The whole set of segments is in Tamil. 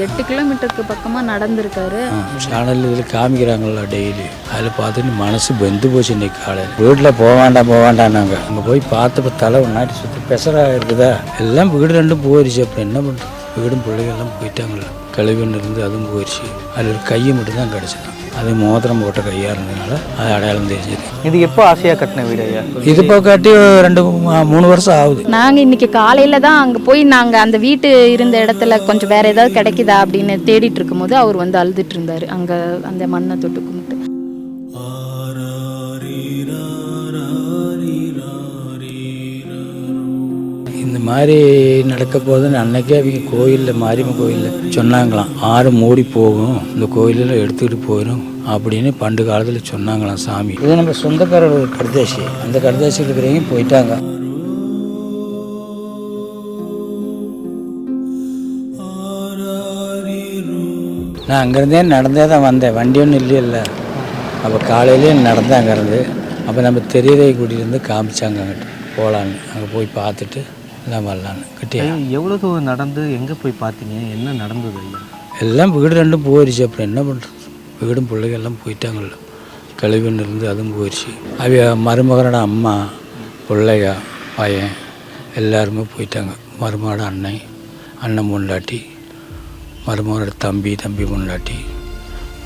8 கிலோமீட்டருக்கு பக்கமாக நடந்திருக்காரு. சேனல் இதில் காமிக்கிறாங்களா டெய்லி, அதில் பார்த்துட்டு மனசு வெந்து போச்சு. இன்னைக்கு காலையில் வீட்டில் போக வேண்டாம் நாங்கள் அங்கே போய் பார்த்தப்ப தலை ஒன்னாட்டி சுற்றி பெசராக இருக்குதா, எல்லாம் வீடு ரெண்டும் போயிடுச்சு. அப்புறம் என்ன பண்ணுறது, வீடும் பிள்ளைகள்லாம் போயிட்டாங்களா, கழிவுன்னு இருந்து அதுவும் போயிடுச்சு. அதில் ஒரு கையை மட்டும்தான் கிடச்சிதான், அது மோதிரம் போட்ட கையாக இருந்ததுனால அது அடையாளம் தெரிஞ்சது. இது எப்போ ஆசையாக கட்டின வீடு ஐயா? இது இப்போ கட்டி 2-3 வருஷம் ஆகுது. நாங்கள் இன்னைக்கு காலையில் தான் அங்கே போய் நாங்கள் அந்த வீட்டு இருந்த இடத்துல கொஞ்சம் வேற ஏதாவது கிடைக்குதா அப்படின்னு தேடிட்டு இருக்கும்போது அவர் வந்து அழுதுட்டு இருந்தார். அங்கே அந்த மண்ணை தொட்டு கும்பிட்டு இந்த மாதிரி நடக்க போகுதுன்னு அன்னைக்கே அவங்க கோயிலில், மாரியம்மன் கோயிலில் சொன்னாங்களாம், ஆறு மூடி போகும், இந்த கோயிலில் எடுத்துக்கிட்டு போயிடும் அப்படின்னு பண்டு காலத்தில் சொன்னாங்களாம் சாமி. இது நம்ம சொந்தக்காரர் ஒரு கடுதாசி, அந்த கடுதாசி இருக்கிறவங்க போயிட்டாங்க. நான் அங்கேருந்தே நடந்தே தான் வந்தேன், வண்டி ஒன்றும் இல்லையில்ல. அப்போ காலையிலே நடந்தேன் அங்கேருந்து. அப்போ நம்ம தெரியதை கூட்டிகிட்டு இருந்து காமிச்சாங்க அங்கிட்டு போகலான்னு. அங்கே போய் பார்த்துட்டு எல்லாம் வரலான்னு கிட்டே. எவ்வளோ தூரம் நடந்து எங்கே போய் பார்த்தீங்க, என்ன நடந்தது ஐயா? எல்லாம் வீடு ரெண்டும் போயிடுச்சு. அப்புறம் என்ன பண்ணுறது, வீடும் பிள்ளைகள் எல்லாம் போயிட்டாங்கள்ல, கழிவுன்னு இருந்து அதுவும் போயிடுச்சு. அவ மருமகனோட அம்மா, பிள்ளைங்க, பையன் எல்லாருமே போயிட்டாங்க. மருமகனோட அண்ணன் பொண்டாட்டி, மருமகனோட தம்பி பொண்டாட்டி,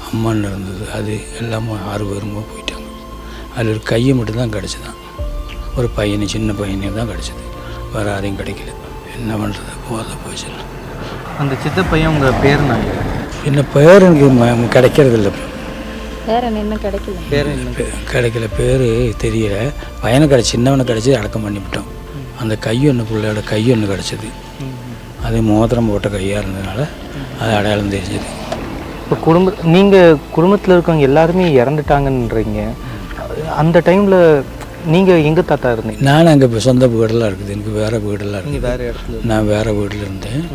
அம்மான்னு இருந்தது, அது எல்லாமே 6 பேருமே போயிட்டாங்க. அதில் ஒரு கையை மட்டும்தான் கிடச்சிதான், ஒரு பையனை, சின்ன பையனே தான் கிடச்சிது, வேறு யாரையும் கிடைக்கல. என்ன பண்ணுறது, போத போச்சு. அந்த சித்த பையன் உங்கள் பேர் நான் என்ன பேர் எனக்கு கிடைக்கிறது இல்லை. வேற என்ன கிடைக்கல, கிடைக்கல, பேர் தெரியல. பையனை சின்னவனை கிடச்சி அடக்கம் பண்ணிவிட்டோம். அந்த கையொன்று, பிள்ளையோட கையொன்று கிடச்சிது, அது மோதிரம் போட்ட கையாக இருந்ததுனால அது அடையாளம் தெரிஞ்சது. இப்போ நீங்கள் குடும்பத்தில் இருக்கவங்க எல்லாருமே இறந்துட்டாங்கன்றீங்க. அந்த டைமில் நீங்கள் எங்கே தாத்தா இருந்தீங்க? நான் அங்கே இப்போ சொந்த வீடெல்லாம் இருக்குது, எனக்கு வேறு வீடெல்லாம் இருக்குது. வேறு இடத்துல? நான் வேறு வீட்டில் இருந்தேன்.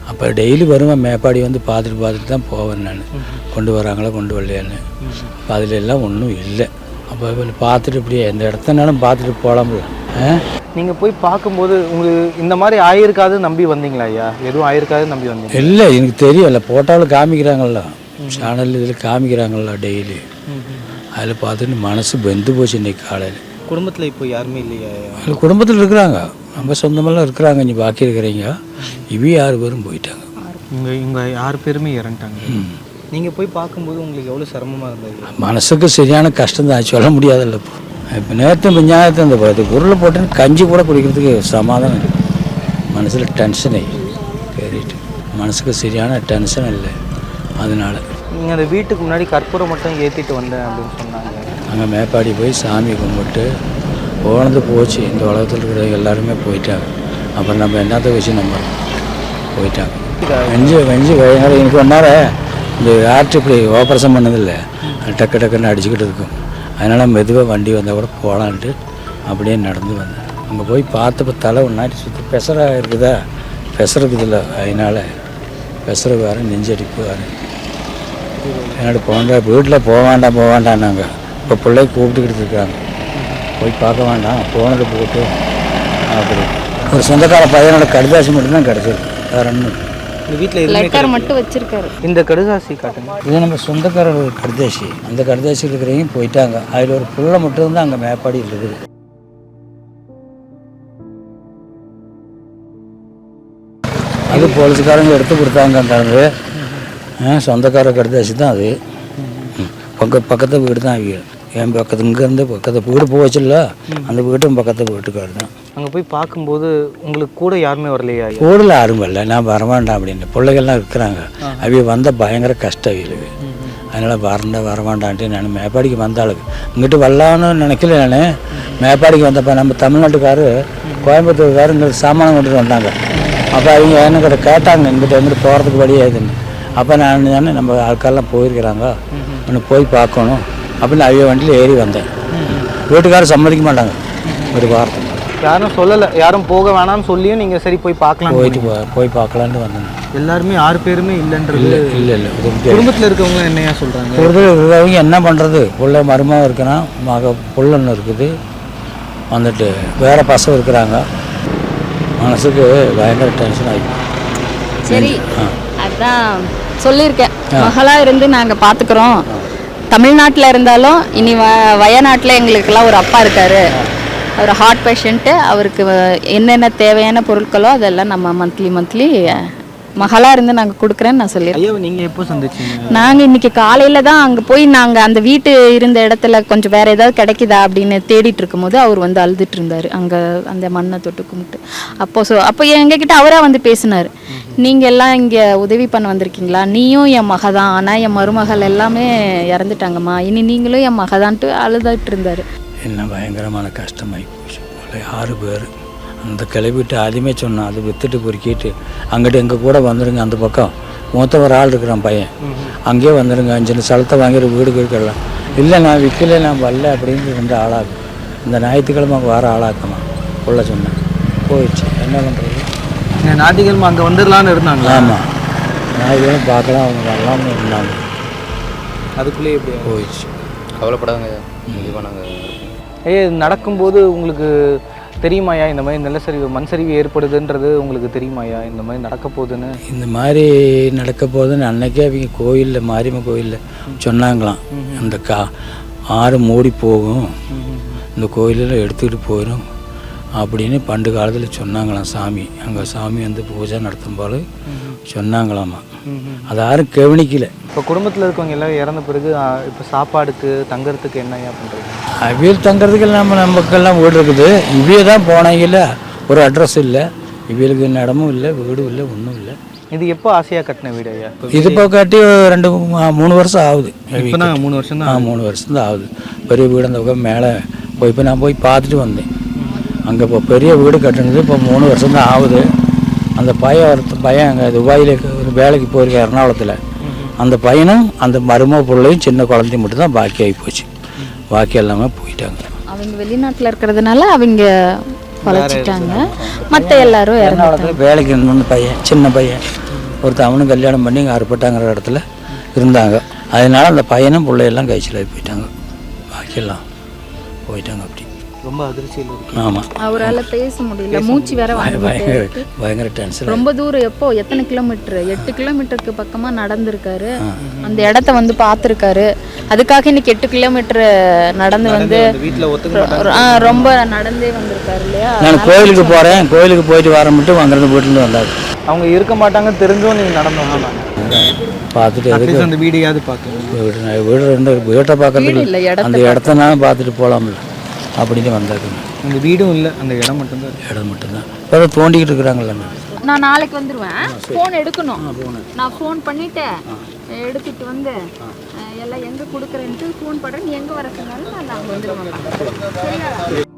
அப்போ டெய்லி வருவேன், மேப்பாடி வந்து பார்த்துட்டு தான் போவேன். நான் கொண்டு வராங்களா கொண்டு வரலையான்னு. அப்போ அதில் எல்லாம் ஒன்றும் இல்லை. அப்போ பார்த்துட்டு இப்படியே எந்த இடத்தனாலும் பார்த்துட்டு போகலாம்ல. நீங்கள் போய் பார்க்கும்போது உங்களுக்கு இந்த மாதிரி ஆயிருக்காது நம்பி வந்தீங்களா ஐயா? எதுவும் ஆயிருக்காது நம்பி வந்தீங்க? இல்லை, எனக்கு தெரியல. போட்டாலும் காமிக்கிறாங்களா, சேனல் இதில் காமிக்கிறாங்களா டெய்லி, அதில் பார்த்துட்டு மனசு வெந்து போச்சு. இன்னைக்கு காலையில் குடும்பத்தில் இப்போ யாருமே இல்லையா? குடும்பத்தில் இருக்கிறாங்க, நம்ம சொந்தமெல்லாம் இருக்கிறாங்க. நீ பாக்கி இருக்கிறீங்க, 6 பேரும் போயிட்டாங்க. இவங்க 6 பேருமே இறந்துட்டாங்க. நீங்கள் போய் பார்க்கும்போது உங்களுக்கு எவ்வளோ சிரமமாக இருந்தது? மனசுக்கு சரியான கஷ்டம் தான், சொல்ல முடியாதுல்ல. இப்போ நேற்று ஞாபகத்தை அந்த உருளை போட்டு கஞ்சி கூட குடிக்கிறதுக்கு சமாதானம் இருக்குது. மனசில் டென்ஷன் கேறிட்டு, மனசுக்கு சரியான டென்ஷன் இல்லை. அதனால நீங்கள் அந்த வீட்டுக்கு முன்னாடி கற்பூரம் மட்டும் ஏற்றிட்டு வந்தேன் அப்படின்னு சொன்னாங்க. அங்கே மேப்பாடி போய் சாமி கும்பிட்டு போனது போச்சு. இந்த உலகத்தில் இருக்கிற எல்லாருமே போயிட்டாங்க. அப்புறம் நம்ம என்னத்தை வச்சு நம்ம போயிட்டாங்க. வெஞ்சு எனக்கு ஒன்றார இந்த ஆர்ட் இப்படி ஆப்ரேஷன் பண்ணதில்லை, டக்குன்னு அடிச்சுக்கிட்டு இருக்கும். அதனால் மெதுவாக வண்டி வந்தால் கூட போகலான்ட்டு அப்படியே நடந்து வந்தேன். அங்கே போய் பார்த்தப்ப தலை ஒன்னாட்டி சுற்றி பெசராக இருக்குதா, பெசருக்குதில்ல, அதனால் பெசர வேறு, நெஞ்சடிப்பு வேறு. என்னோட வீட்டில் போக வேண்டாம் நாங்கள். இப்போ பிள்ளை கூப்பிட்டுக்கிட்டு இருக்காங்க, போய் பார்க்க வேண்டாம், போனது போட்டு அப்படி. ஒரு சொந்தக்கார பையனோட கடுதாசி மட்டும்தான் கிடச்சிது, வேறு ஒன்றும். இந்த வீட்டில் லெட்டர் மட்டும் வச்சிருக்காரு. இந்த கடுதாசி காட்டுங்க. இது நம்ம சொந்தக்கார ஒரு கடுதாசி, அந்த கடுதாசி இருக்கிறவங்க போயிட்டாங்க. அதில் ஒரு பிள்ளை மட்டும்தான் அங்கே மேப்பாடி இருக்குது. அது போலீஸ்காரங்க எடுத்து கொடுத்தாங்க. சொந்தக்கார கடுதாசி தான் அது. பக்கத்து வீடு தான் அவங்க. என் பக்கத்து இங்கேருந்து பக்கத்து வீடு போச்சுல்ல, அந்த வீட்டும் பக்கத்து வீட்டுக்காரு தான். அங்கே போய் பார்க்கும்போது உங்களுக்கு கூட யாருமே வரலையா? கூடல யாரும் வரல, நான் வரவேண்டாம் அப்படின்னு. பிள்ளைகள்லாம் இருக்கிறாங்க, அவங்க வந்தால் பயங்கர கஷ்டம் அவங்களுக்கு. அதனால் வரவேண்டான்ட்டு நான் மேப்பாடிக்கு வந்தாளுக்கு இங்கிட்டு வரலான்னு நினைக்கல. நான் மேப்பாடிக்கு வந்தப்போ நம்ம தமிழ்நாட்டுக்காரு, கோயம்புத்தூர்காரு இங்கே சாமானம் கொண்டுட்டு வந்தாங்க. அப்போ அவங்க என்ன கேட்டாங்க, இங்கிட்டு போகிறதுக்கு வழியாதுன்னு. அப்போ நான் நம்ம ஆட்காரெலாம் போயிருக்கிறாங்க, இன்னும் போய் பார்க்கணும் அப்படின்னு அவங்க வண்டியில் ஏறி வந்தேன். வீட்டுக்காரர் சம்மதிக்க மாட்டாங்க ஒரு வாரத்துக்கு. யாரும் சொல்லலை, யாரும் போக வேணாம்னு சொல்லியும் நீங்கள் சரி போய் பார்க்கலாம், போய் பார்க்கலான்னு வந்தேன். எல்லாருமே 6 பேருமே இல்லைன்றது இல்லை. குடும்பத்தில் இருக்கவங்க என்னையா சொல்கிறாங்க? குடும்பத்தில் இருக்கிறவங்க என்ன பண்ணுறது, பிள்ளை மருமகம் இருக்கிறான், புள்ளன்னு இருக்குது, வந்துட்டு வேறு பசங்க இருக்கிறாங்க. மனசுக்கு பயங்கர டென்ஷன் ஆகி. சரி, அதான் சொல்லியிருக்கேன், மகளாக இருந்து நாங்கள் பார்த்துக்குறோம். தமிழ்நாட்டில் இருந்தாலும் இனி வயநாட்டில் எங்களுக்கெல்லாம் ஒரு அப்பா இருக்கார். அவர் ஹார்ட் பேஷண்ட்டு. அவருக்கு என்னென்ன தேவையான பொருட்களோ அதெல்லாம் நம்ம மந்த்லி மகளாக இருந்து நாங்கள் கொடுக்குறேன்னு நான் சொல்லியிருக்கேன். ஐயா நீங்கள் எப்போ சந்திச்சீங்க? நாங்கள் இன்றைக்கி காலையில் தான் அங்கே போய் நாங்கள் அந்த வீட்டு இருந்த இடத்துல கொஞ்சம் வேறு ஏதாவது கிடைக்குதா அப்படின்னு தேடிட்டு இருக்கும்போது அவர் வந்து அழுதுட்டு இருந்தார். அங்கே அந்த மண்ணை தொட்டு கும்பிட்டு அப்போ எங்ககிட்ட அவராக வந்து பேசினார். நீங்கள் எல்லாம் இங்கே உதவி பண்ண வந்திருக்கீங்களா? நீயும் என் மக தான், ஆனால் என் மருமகள் எல்லாமே இறந்துட்டாங்கம்மா, இனி நீங்களும் என் மகதான்ட்டு அழுதுட்டு இருந்தார். என்ன பயங்கரமான கஷ்டமாகி போச்சு. 6 பேர் அந்த கிளப்பிட்டு ஆദ്യമേ சொன்னான், அது விற்றுட்டு பொறுக்கிட்டு அங்கிட்டு எங்கள் கூட வந்துடுங்க. அந்த பக்கம் மொத்தம் ஒரு ஆள் இருக்கிறான் பையன், அங்கேயே வந்துடுங்க, 5 ஸ்தலத்தை வாங்கிற வீடு இருக்கலாம். இல்லை நான் விற்கல, நான் வரல அப்படின்னு 2 ஆளாகும். இந்த ஞாயிற்றுக்கிழமை வர ஆளாக்கமா உள்ள சொன்னேன். போயிடுச்சு, என்ன பண்ணுறது? ஞாயிற்றுக்கிழமை அங்கே வந்துடலான்னு இருந்தாங்க. ஆமாம், ஞாயிற்றுக்கிழமை பார்க்கலாம், அவங்க வரலாம்னு இருந்தாங்க. அதுக்குள்ளேயே எப்படி போயிடுச்சு. கவலைப்படாதங்க, கண்டிப்பாக நாங்கள். ஐயா நடக்கும்போது உங்களுக்கு தெரியுமாயா இந்த மாதிரி நிலச்சரிவு மண் சரிவு ஏற்படுதுன்றது உங்களுக்கு தெரியுமாயா இந்த மாதிரி நடக்க போகுதுன்னு? இந்த மாதிரி நடக்க போகுதுன்னு அன்னைக்கே அவங்க கோயிலில், மாரியம்மன் கோயிலில் சொன்னாங்களாம். அந்த ஆறு மூடி போகும், இந்த கோயிலில் எடுத்துக்கிட்டு போயிடும் அப்படின்னு பண்டு காலத்தில் சொன்னாங்களாம். சாமி அங்கே சாமி வந்து பூஜை நடத்தும் போது சொன்னாங்களாமா. அது யாரும் கவனிக்கல. இப்போ குடும்பத்தில் இருக்கவங்க எல்லாம் இறந்த பிறகு இப்போ சாப்பாடுக்கு தங்குறதுக்கு என்னையா பண்ணுறது? அவியல் தங்குறதுக்கு நமக்கெல்லாம் வீடு இருக்குது. இவைய தான் போனாங்கல்ல, ஒரு அட்ரஸ் இல்லை, இவியலுக்கு இடமும் இல்லை, வீடும் இல்லை, ஒன்றும் இல்லை. இது எப்போ ஆசையாக கட்டின வீடு ஐயா? இது இப்போ கட்டி 2-3 வருஷம் ஆகுது. இப்போ தான் 3 வருஷம் தான். 3 வருஷம் தான் ஆகுது. பெரிய வீடு அந்த பக்கம் மேலே போய் இப்போ நான் போய் பார்த்துட்டு வந்தேன். அங்கே இப்போ பெரிய வீடு கட்டினது இப்போ 3 வருஷம் தான் ஆகுது. அந்த பையன் அங்கே துபாயில் ஒரு வேலைக்கு போயிருக்கேன் எர்ணாகுளத்தில். அந்த பையனும் அந்த மருமக பிள்ளையும் சின்ன குழந்தையும் மட்டும் தான் பாக்கி ஆகி போச்சு. பாக்கி எல்லாமே போயிட்டாங்க. அவங்க வெளிநாட்டில் இருக்கிறதுனால அவங்க பழச்சிட்டாங்க. மற்ற எல்லாரும் எர்ணாகுளத்தில் வேலைக்கு இருந்தோன்னு பையன், சின்ன பையன் ஒருத்தர், அவனும் கல்யாணம் பண்ணி இங்கே அறுப்பட்டாங்கிற இடத்துல இருந்தாங்க. அதனால அந்த பையனும் பிள்ளையெல்லாம் கைச்சில் போயிட்டாங்க. பாக்கியெல்லாம் போயிட்டாங்க. அப்படி ரொம்ப அதிர்ச்சியில் இருக்கு. ஆமாம், அவரால் பேச முடியல, மூச்சு வேற பயங்கர டென்ஷன். ரொம்ப தூரம். எத்தனை கிலோமீட்டர்? 8 கிலோமீட்டருக்கு பக்கமாக நடந்திருக்காரு. அந்த இடத்த வந்து பார்த்துருக்காரு. அதுக்காக இன்னைக்கு 8 கிலோமீட்டர் நடந்து வந்து ரொம்ப நடந்தே வந்திருக்காரு இல்லையா? நான் கோயிலுக்கு போகிறேன், கோயிலுக்கு போயிட்டு வர மட்டும் அங்கேருந்து வீட்டிலேருந்து வந்தாரு. அவங்க இருக்க மாட்டாங்க தெரிஞ்சும் நீங்கள் நடந்தோம் பார்த்துட்டு அதுக்கு அந்த வீடையாவது பார்க்கணும். வீட்டை பார்க்கறதுக்கு அந்த இடத்த நான் பார்த்துட்டு போகலாம்ல அப்படின்னு வந்தாங்க. அந்த வீடும் இல்லை, அந்த இடம் மட்டும்தான். இடம் மட்டும்தான். இப்போ தோண்டிக்கிட்டு இருக்கிறாங்கல்ல. நான் நாளைக்கு வந்துடுவேன். ஃபோன் எடுக்கணும். நான் ஃபோன் பண்ணிட்டேன், எடுத்துட்டு வந்து எல்லாம் எங்கே கொடுக்குறேன்ட்டு ஃபோன் பண்ணுறேன். நீ எங்கே வர சொன்னாலும் நான் வந்துடுவேன். சரியா?